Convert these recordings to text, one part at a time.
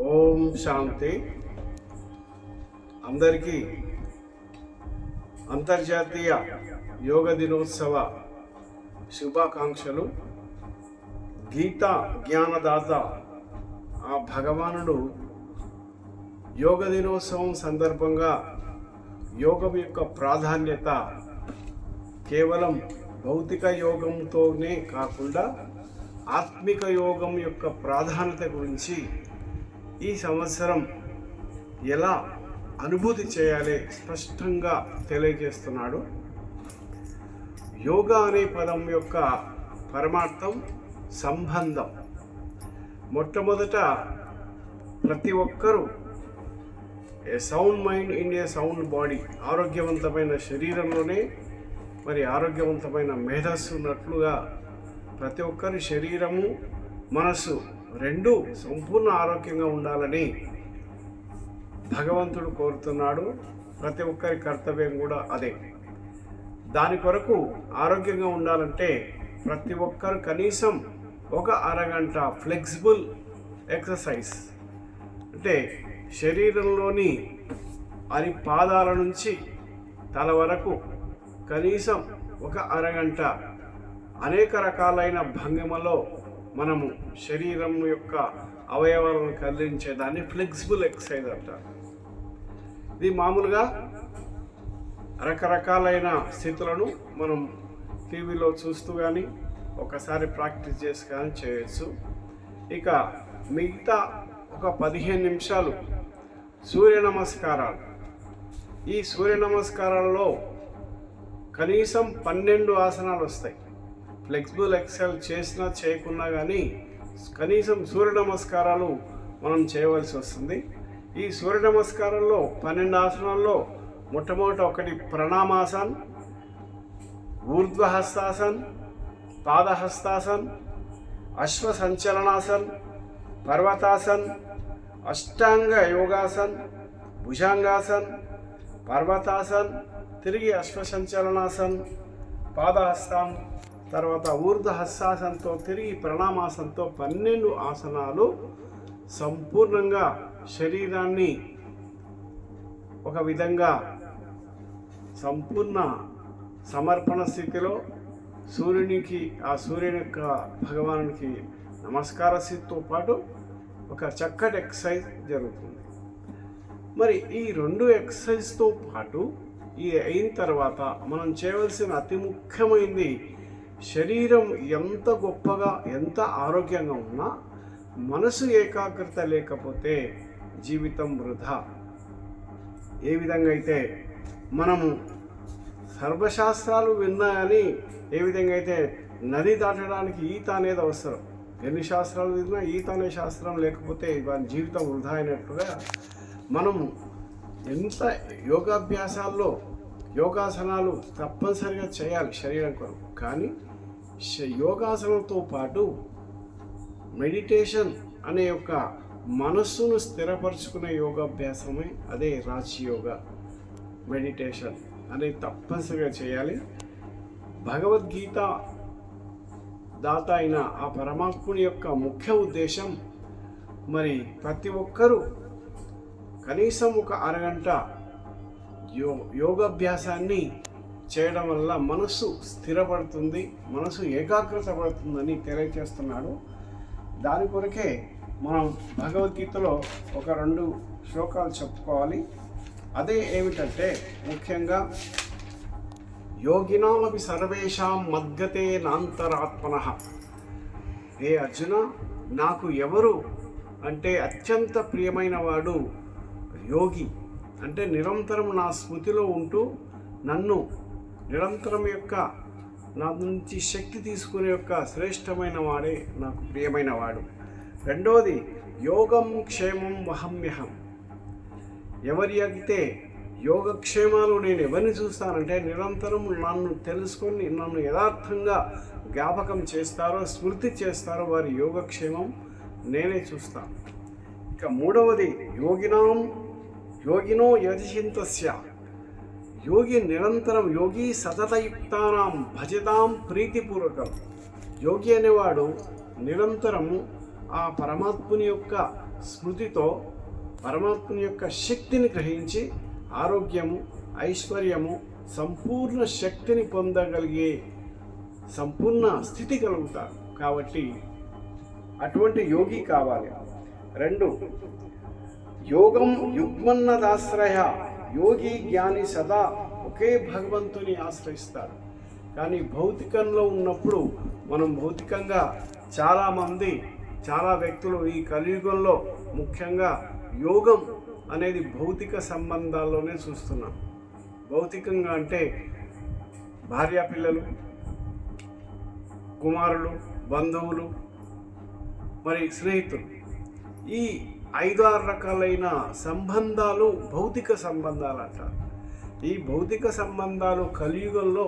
ఓం శాంతి. అందరికీ అంతర్జాతీయ యోగ దినోత్సవ శుభాకాంక్షలు. గీతా జ్ఞానదాత ఆ భగవానుడు యోగ దినోత్సవం సందర్భంగా యోగం యొక్క ప్రాధాన్యత కేవలం భౌతిక యోగంతోనే కాకుండా ఆత్మిక యోగం యొక్క ప్రాధాన్యత గురించి ఈ సంవత్సరం ఎలా అనుభూతి చేయాలి స్పష్టంగా తెలియజేస్తున్నాడు. యోగా అనే పదం యొక్క పరమార్థం సంబంధం. మొట్టమొదట ప్రతి ఒక్కరూ a sound mind in a sound body, ఆరోగ్యవంతమైన శరీరంలోనే మరి ఆరోగ్యవంతమైన మేధస్సు ఉన్నట్లుగా ప్రతి ఒక్కరి శరీరము మనస్సు రెండు సంపూర్ణ ఆరోగ్యంగా ఉండాలని భగవంతుడు కోరుతున్నాడు. ప్రతి ఒక్కరి కర్తవ్యం కూడా అదే. దాని కొరకు ఆరోగ్యంగా ఉండాలంటే ప్రతి ఒక్కరు కనీసం ఒక అరగంట ఫ్లెక్సిబుల్ ఎక్సర్సైజ్, అంటే శరీరంలోని పాదాల నుంచి తల వరకు కనీసం ఒక అరగంట అనేక రకాలైన భంగిమలో మనము శరీరం యొక్క అవయవాలను కదిలించేదాన్ని ఫ్లెక్సిబుల్ ఎక్సర్సైజ్ అంటారు. ఇది మామూలుగా రకరకాలైన స్థితులను మనం టీవీలో చూస్తూ కానీ ఒకసారి ప్రాక్టీస్ చేసి కానీ చేయొచ్చు. ఇక మిగతా ఒక 15 నిమిషాలు సూర్య నమస్కారాలు. ఈ సూర్య నమస్కారాలలో కనీసం 12 ఆసనాలు వస్తాయి. ఫ్లెక్సిబుల్ ఎక్సర్సైజ్ చేసినా చేయకున్నా కానీ కనీసం సూర్య నమస్కారాలు మనం చేయవలసి వస్తుంది. ఈ సూర్య నమస్కారాల్లో 12 ఆసనాల్లో మొట్టమొదట ఒకటి ప్రణామాసన్, ఊర్ధ్వహస్తాసన్, పాదహస్తాసన్, అశ్వ సంచలనాసన్, పర్వతాసన్, అష్టాంగ యోగాసన్, భుజంగాసన్, పర్వతాసన్, తిరిగి అశ్వ సంచలనాసన్, పాదహస్తం, తర్వాత ఊర్ధ్వహస్తాసనంతో తిరిగి ప్రణామాసనంతో 12 ఆసనాలు సంపూర్ణంగా శరీరాన్ని ఒక విధంగా సంపూర్ణ సమర్పణ స్థితిలో సూర్యునికి సూర్యుని యొక్క భగవానునికి నమస్కార స్థితితో పాటు ఒక చక్కటి ఎక్సర్సైజ్ జరుగుతుంది. మరి ఈ 2 ఎక్సర్సైజ్తో పాటు అయిన తర్వాత మనం చేయవలసిన అతి ముఖ్యమైనది, శరీరం ఎంత గొప్పగా ఎంత ఆరోగ్యంగా ఉన్నా మనసు ఏకాగ్రత లేకపోతే జీవితం వృధా. ఏ విధంగా అయితే మనము సర్వశాస్త్రాలు విన్నా కానీ ఏ విధంగా అయితే నది దాటడానికి ఈత అనేది అవసరం, ఎన్ని శాస్త్రాలు విన్నా ఈత అనే శాస్త్రం లేకపోతే వారి జీవితం వృధా అయినట్లుగా మనము ఎంత యోగాభ్యాసాల్లో యోగాసనాలు తప్పనిసరిగా చేయాలి శరీరం కొరకు. కానీ యోగాసనంతో పాటు మెడిటేషన్ అనే యొక్క మనస్సును స్థిరపరచుకునే యోగాభ్యాసమే అదే రాజయోగ మెడిటేషన్ అనేది తప్పనిసరిగా చేయాలి. భగవద్గీత దాత అయిన ఆ పరమాత్ముని యొక్క ముఖ్య ఉద్దేశం మరి ప్రతి ఒక్కరూ కనీసం ఒక అరగంట యోగాభ్యాసాన్ని చేయడం వల్ల మనసు స్థిరపడుతుంది, మనసు ఏకాగ్రత పడుతుందని తెలియజేస్తున్నాడు. దాని కొరకే మనం భగవద్గీతలో ఒక 2 శ్లోకాలు చెప్పుకోవాలి. అదే ఏమిటంటే ముఖ్యంగా యోగినామపి సర్వేషాం మద్గతే నాంతరాత్మనః. ఏ అర్జున, నాకు ఎవరు అంటే అత్యంత ప్రియమైన వాడు యోగి, అంటే నిరంతరం నా స్మృతిలో ఉంటూ నన్ను నిరంతరం నా నుంచి శక్తి తీసుకునే శ్రేష్టమైన వాడే నాకు ప్రియమైన వాడు. రెండవది యోగం క్షేమం వహమ్యహం. ఎవరి అయితే యోగక్షేమాలు నేను ఎవరిని చూస్తానంటే నిరంతరం నన్ను తెలుసుకొని నన్ను యథార్థంగా జ్ఞాపకం చేస్తారో స్మృతి చేస్తారో వారి యోగక్షేమం నేనే చూస్తాను. ఇక మూడవది యోగినో యజిచింతస్య. యోగి నిరంతరం యోగి సతతయుక్తానాం భజతాం ప్రీతిపూర్వకం. యోగి అనేవాడు నిరంతరము ఆ పరమాత్ముని యొక్క స్మృతితో పరమాత్మని యొక్క శక్తిని గ్రహించి ఆరోగ్యము, ఐశ్వర్యము, సంపూర్ణ శక్తిని పొందగలిగే సంపూర్ణ స్థితి కలుగుతారు. కాబట్టి అటువంటి యోగి కావాలి. 2, యోగం యుగ్మన్నదాశ్రయ. యోగి జ్ఞాని సదా ఒకే భగవంతుని ఆశ్రయిస్తాడు. కానీ భౌతికంలో ఉన్నప్పుడు మనం భౌతికంగా చాలా వ్యక్తులు ఈ కలియుగంలో ముఖ్యంగా యోగం అనేది భౌతిక సంబంధాల్లోనే చూస్తున్నాం. భౌతికంగా అంటే భార్యాపిల్లలు, కుమారులు, బంధువులు, మరి స్నేహితులు, ఈ 5-6 రకాలైన సంబంధాలు భౌతిక సంబంధాలు అంటారు. ఈ భౌతిక సంబంధాలు కలియుగంలో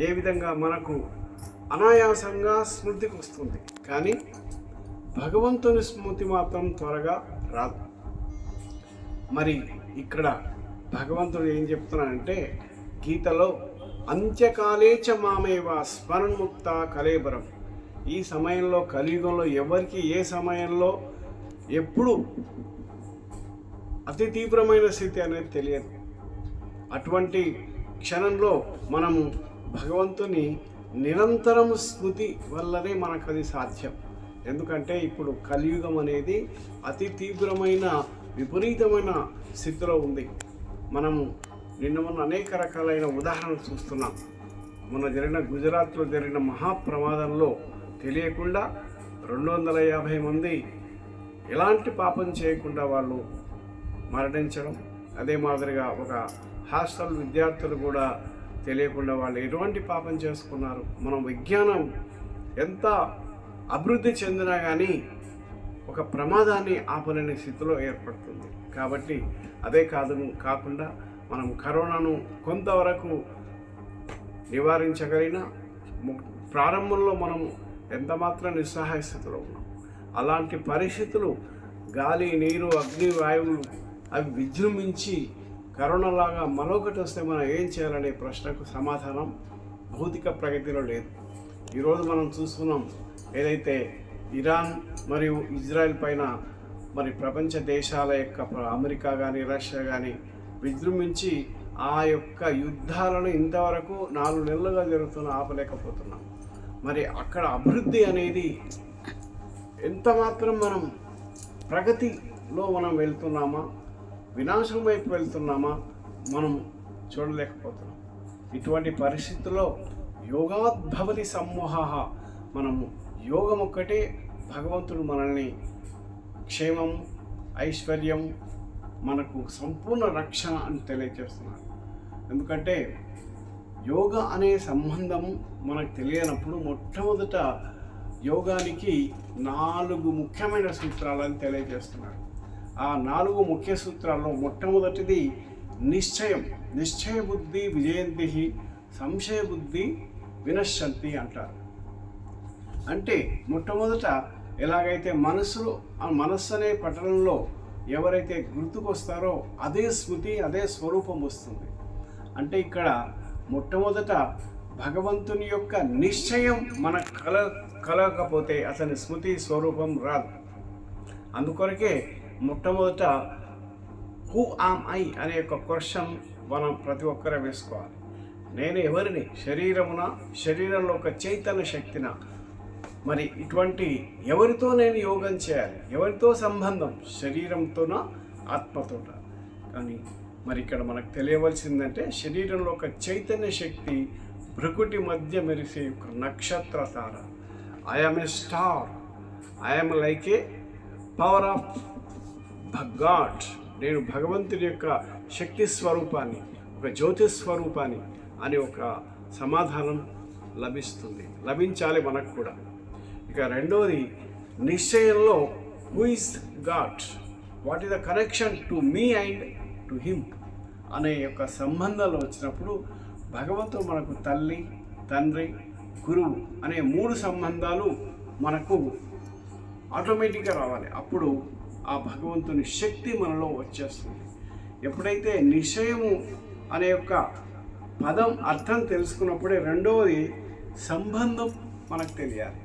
ఏ విధంగా మనకు అనాయాసంగా స్మృతికి వస్తుంది, కానీ భగవంతుని స్మృతి మాత్రం త్వరగా రాదు. మరి ఇక్కడ భగవంతుడు ఏం చెప్తున్నాడంటే గీతలో అంత్యకాలేచ మామేవ స్మరణముక్త కలేబరం. ఈ సమయంలో కలియుగంలో ఎవరికి ఏ సమయంలో ఎప్పుడు అతి తీవ్రమైన స్థితి అనేది తెలియదు. అటువంటి క్షణంలో మనము భగవంతుని నిరంతరం స్మృతి వల్లనే మనకు అది సాధ్యం. ఎందుకంటే ఇప్పుడు కలియుగం అనేది అతి తీవ్రమైన విపరీతమైన స్థితిలో ఉంది. మనము మొన్న అనేక రకాలైన ఉదాహరణలు చూస్తున్నాం. గుజరాత్లో జరిగిన మహాప్రమాదంలో తెలియకుండా 250 మంది ఎలాంటి పాపం చేయకుండా వాళ్ళు మరణించడం, అదే మాదిరిగా ఒక హాస్టల్ విద్యార్థులు కూడా తెలియకుండా వాళ్ళు ఎటువంటి పాపం చేసుకున్నారు. మనం విజ్ఞానం ఎంత అభివృద్ధి చెందినా కానీ ఒక ప్రమాదాన్ని ఆపలేని స్థితిలో ఏర్పడుతుంది. కాబట్టి అదే కాకుండా మనం కరోనాను కొంతవరకు నివారించగలిగిన ప్రారంభంలో మనం ఎంత మాత్రం నిస్సహాయ స్థితిలో ఉన్నాం. అలాంటి పరిస్థితులు గాలి, నీరు, అగ్ని, వాయువులు అవి విజృంభించి కరోనాలాగా మరొకటి వస్తే మనం ఏం చేయాలనే ప్రశ్నకు సమాధానం భౌతిక ప్రగతిలో లేదు. ఈరోజు మనం చూస్తున్నాం ఏదైతే ఇరాన్ మరియు ఇజ్రాయెల్ పైన మరి ప్రపంచ దేశాల యొక్క అమెరికా కానీ రష్యా కానీ విజృంభించి ఆ యొక్క యుద్ధాలను ఇంతవరకు 4 నెలలుగా ఆపలేకపోతున్నాం. మరి అక్కడ అభివృద్ధి అనేది ఎంత మాత్రం మనం ప్రగతిలో మనం వెళ్తున్నామా, వినాశం వైపు వెళ్తున్నామా మనం చూడలేకపోతున్నాం. ఇటువంటి పరిస్థితుల్లో యోగాద్భవతి సమ్మోహ. మనము యోగం ఒక్కటే భగవంతుడు మనల్ని క్షేమం, ఐశ్వర్యం, మనకు సంపూర్ణ రక్షణ అని తెలియజేస్తున్నాడు. ఎందుకంటే యోగ అనే సంబంధం మనకు తెలియనప్పుడు మొట్టమొదట యోగానికి 4 ముఖ్యమైన సూత్రాలని తెలియజేస్తున్నాడు. ఆ 4 ముఖ్య సూత్రాల్లో మొట్టమొదటిది నిశ్చయం. నిశ్చయ బుద్ధి విజయంతి, సంశయ బుద్ధి వినశ్యంతి అంటారు. అంటే మొట్టమొదట ఎలాగైతే మనస్సు అనే పట్టణంలో ఎవరైతే గుర్తుకొస్తారో అదే స్మృతి, అదే స్వరూపం వస్తుంది. అంటే ఇక్కడ మొట్టమొదట భగవంతుని యొక్క నిశ్చయం మనకు కలగకపోతే అతని స్మృతి స్వరూపం రాదు. అందుకొరకే మొట్టమొదట హూ ఆమ్ ఐ అనే ఒక క్వశ్చన్ మనం ప్రతి ఒక్కరూ వేసుకోవాలి. నేను ఎవరిని? శరీరంలో ఒక చైతన్య శక్తిన. మరి ఇటువంటి ఎవరితో నేను యోగం చేయాలి? ఎవరితో సంబంధం? శరీరంతోనా, ఆత్మతోట? కానీ మరి ఇక్కడ మనకు తెలియవలసిందంటే శరీరంలో ఒక చైతన్య శక్తి భృకుటి మధ్య మెరిసే ఒక నక్షత్ర తార. I'm a star, I'm like a power of God. నేను భగవంతుడి యొక్క శక్తి స్వరూపాన్ని, ఒక జ్యోతి స్వరూపాన్ని అని ఒక సమాధానం లభించాలి మనకు కూడా. ఇక రెండవది నిశ్చయంలో who is God, what is the connection to me and to him అనే యొక్క సంబంధాలు వచ్చినప్పుడు భగవంతుడు మనకు తల్లి, తండ్రి, గురువు అనే 3 సంబంధాలు మనకు ఆటోమేటిక్గా రావాలి. అప్పుడు ఆ భగవంతుని శక్తి మనలో వచ్చేస్తుంది. ఎప్పుడైతే నిశ్చయము అనే యొక్క పదం అర్థం తెలుసుకున్నప్పుడే రెండవది సంబంధం మనకు తెలియాలి.